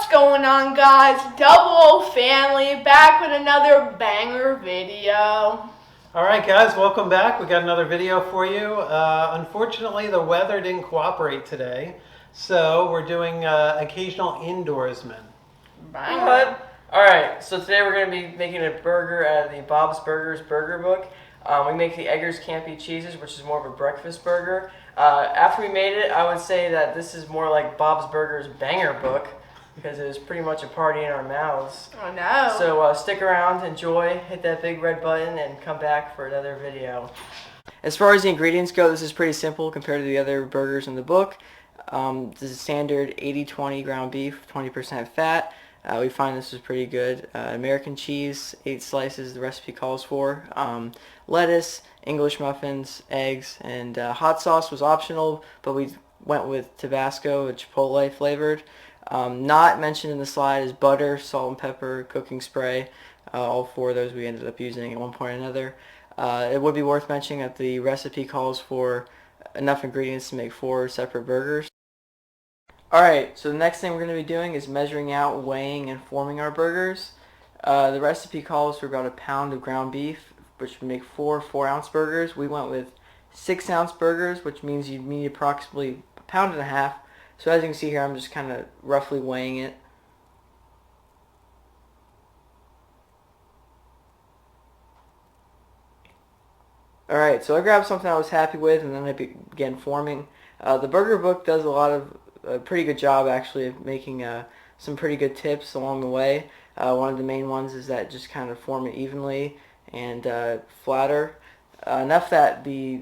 What's going on, guys? Double O family back with another banger video. Alright guys, welcome back. We got another video for you. Unfortunately the weather didn't cooperate today, so we're doing occasional indoorsmen. Banger. Alright, so today we're going to be making a burger out of the Bob's Burgers burger book. We make the Eggers Campy Cheeses, which is more of a breakfast burger. After we made it, I would say that this is more like Bob's Burgers banger book, because it was pretty much a party in our mouths. Oh no. So stick around, enjoy, hit that big red button, and come back for another video. As far as the ingredients go, this is pretty simple compared to the other burgers in the book. This is standard 80-20 ground beef, 20% fat. We find this is pretty good. American cheese, 8 slices, the recipe calls for. Lettuce, English muffins, eggs, and hot sauce was optional, but we went with Tabasco, Chipotle flavored. Not mentioned in the slide is butter, salt and pepper, cooking spray. All 4 of those we ended up using at one point or another. It would be worth mentioning that the recipe calls for enough ingredients to make 4 separate burgers. Alright, so the next thing we're going to be doing is measuring out, weighing, and forming our burgers. The recipe calls for about a pound of ground beef, which would make 4 4-ounce burgers. We went with 6-ounce burgers, which means you'd need approximately a pound and a half. So as you can see here, I'm just kind of roughly weighing it. Alright, so I grabbed something I was happy with, and then I began forming. The burger book does a pretty good job actually of making some pretty good tips along the way. One of the main ones is that just kind of form it evenly and flatter. Enough that the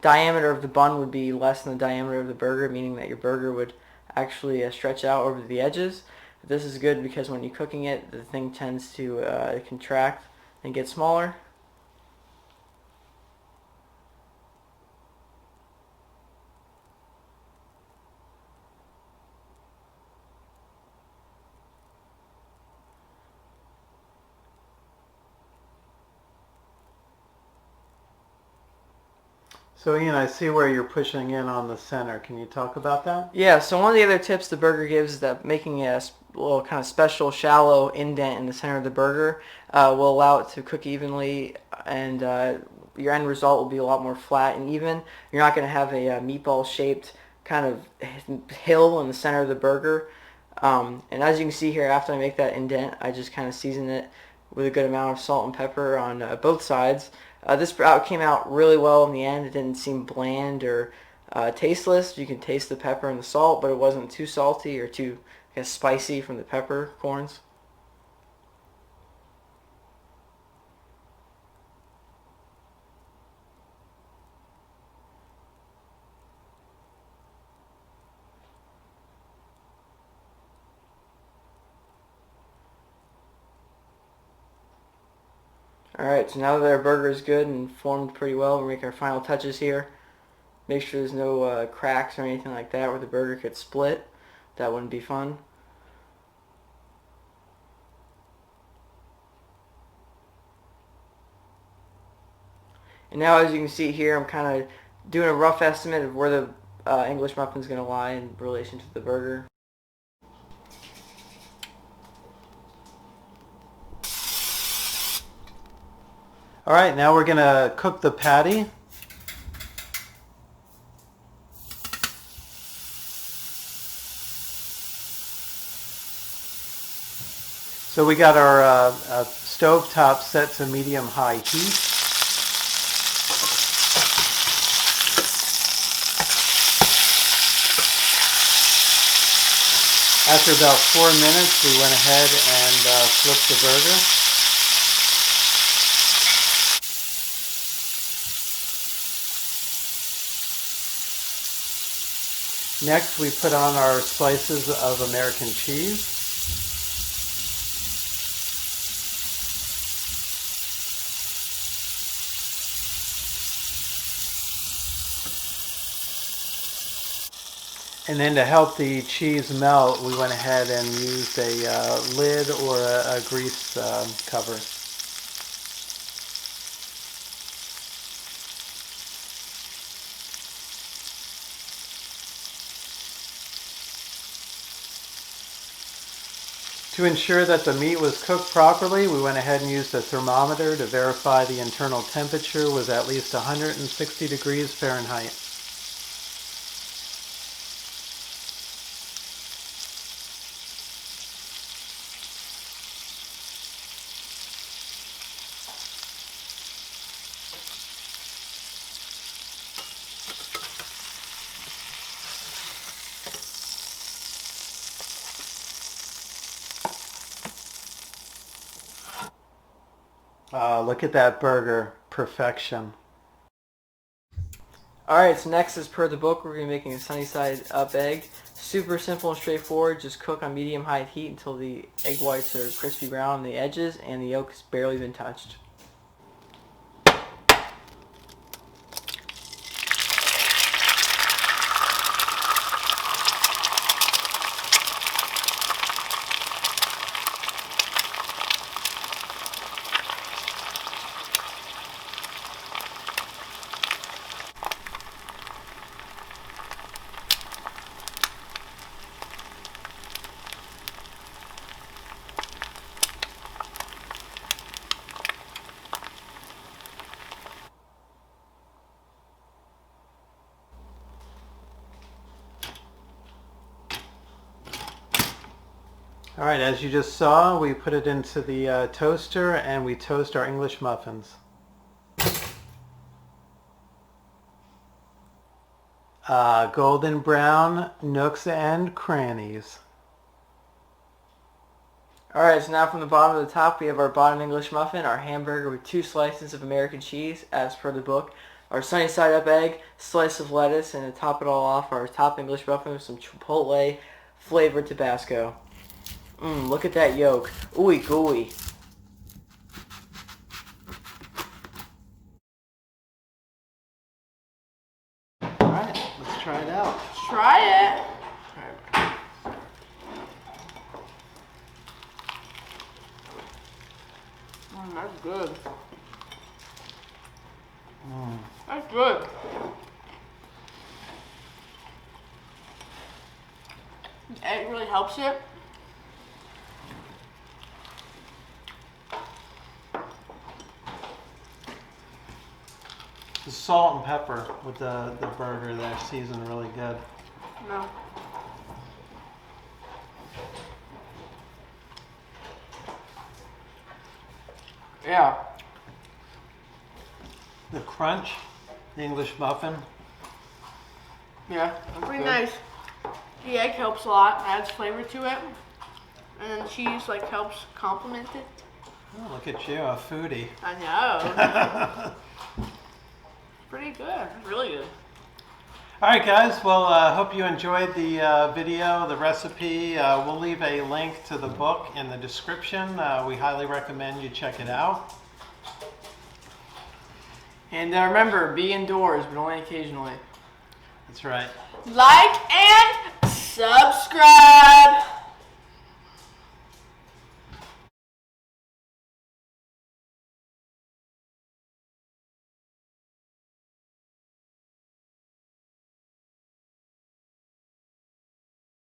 diameter of the bun would be less than the diameter of the burger, meaning that your burger would actually stretch out over the edges. This is good because when you're cooking it, the thing tends to contract and get smaller. So Ian, I see where you're pushing in on the center. Can you talk about that? Yeah, so one of the other tips the burger gives is that making a little kind of special shallow indent in the center of the burger will allow it to cook evenly, and your end result will be a lot more flat and even. You're not going to have a meatball shaped kind of hill in the center of the burger. And as you can see here, after I make that indent, I just kind of season it with a good amount of salt and pepper on both sides. This came out really well in the end. It didn't seem bland or tasteless. You can taste the pepper and the salt, but it wasn't too salty or too spicy from the peppercorns. Alright, so now that our burger is good and formed pretty well, we'll make our final touches here. Make sure there's no cracks or anything like that where the burger could split. That wouldn't be fun. And now as you can see here, I'm kind of doing a rough estimate of where the English muffin is going to lie in relation to the burger. Alright, now we're going to cook the patty. So we got our stove top set to medium-high heat. After about 4 minutes, we went ahead and flipped the burger. Next, we put on our slices of American cheese. And then to help the cheese melt, we went ahead and used a lid or a grease cover. To ensure that the meat was cooked properly, we went ahead and used a thermometer to verify the internal temperature was at least 160 degrees Fahrenheit. Look at that burger. Perfection. Alright, so next, as per the book, we're going to be making a sunny side up egg. Super simple and straightforward. Just cook on medium-high heat until the egg whites are crispy brown on the edges and the yolk has barely been touched. All right, as you just saw, we put it into the toaster and we toast our English muffins. Golden brown nooks and crannies. Alright, so now from the bottom to the top, we have our bottom English muffin, our hamburger with 2 slices of American cheese, as per the book, our sunny side up egg, slice of lettuce, and to top it all off, our top English muffin with some Chipotle flavored Tabasco. Look at that yolk. Ooey gooey. Alright, let's try it out. Try it. That's good. That's good. The egg really helps it. The salt and pepper with the burger there seasoned really good. No. Yeah. The crunch, the English muffin. Yeah. Pretty nice. The egg helps a lot, adds flavor to it. And then the cheese helps complement it. Oh, look at you, a foodie. I know. Pretty good. Really good. All right, guys. Well, hope you enjoyed the video, the recipe. We'll leave a link to the book in the description. We highly recommend you check it out. And remember, be indoors, but only occasionally. That's right. Like and subscribe.